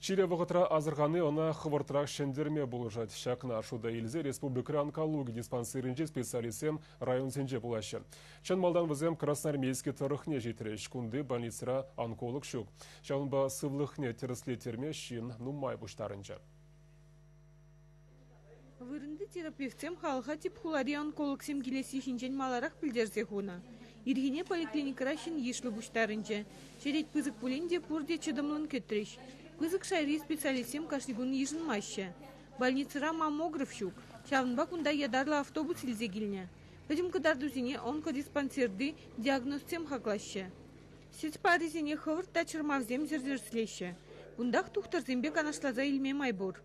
Чире вғытра азырғаны она хывыртырақ шендерме болыжат. Шақна шуда елзе республика онкология диспансерінже специалисем район сенже болашы. Чын малдан візем красноармейский тарыхне жетіреш күнді больницара онколог шук. Шаунба сывлықне теріслетерме шин нумай бұштарынжа. Вырынды терапевтсем халыға типхулари онкологсем келесі шинчен маларақ білдерзе хуна. Иргене поликлиникара шин ешлі бұштарынжа. Шерет пызык пуленде пурде чыдымлын кеттреш. Пызык шайри специалистем кашлигун ежін маща. Больницара маммограф щук. Чавнба кунда ядарлы автобус илзе келіне. Пәдім кыдардузине онкодиспансерді диагностем хаклаща. Сет паризине хывырт та чырмавзем зерзерслеща. Кундақ тухтарзембе канашлаза илме майбур.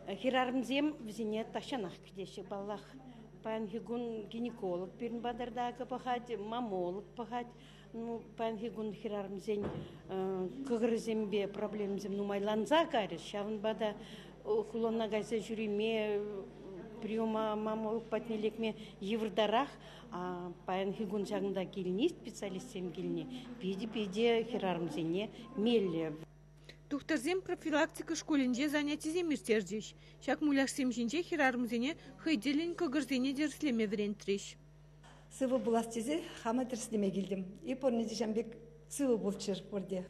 Хирармзем взине ташанах кдеші баллах. Пангигун гинеколог пирн бадардака пахать, мамолог пахать. Ну, пангигун хирармзень кыгрызембе проблемзем нумайланза карис. Шавн бада хулонна гайса жюриме приема мамолог патнелекме еврдарах, а пангигун жагында келіне специалистем келіне. Пиде хирармзене мелле. Тухтарзем профилактика школинже занятизем иртердеш. Шак муляшсем жинже хирармзене хайделин кыгырзене дерслеме врентреш. Сывы буластезе хама дерслеме келдім. И порне дежамбек сывы булчыр порде.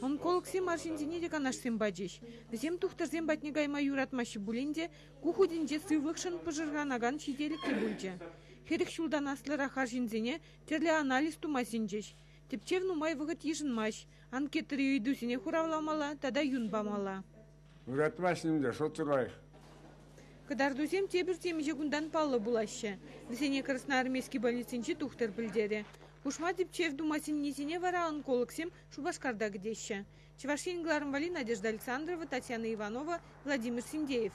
Онкологсем аршинзене де канашсем баджеш. Зем тухтарзем батнегайма юратмашы буленде кухудинже сывлықшын пыжырганаган шиделікке бульже. Херек шулдан аслыра харжинзене терле анализ тумасинжеш. Тепчев нумай вғыт ежін маш. Анкетері үйдусіне хуравламала, тада юн бамала. Үратмашынымда шотырайық. Кадардузем тебір темеже күндан палы булашы. Весене красноармейский больницинче тухтар білдері. Ушма тепчев думасин несене вара онкологсем Шубашкарда гдеші. Чевашин Глармвали, Надежда Александрова, Татьяна Иванова, Владимир Синдеев.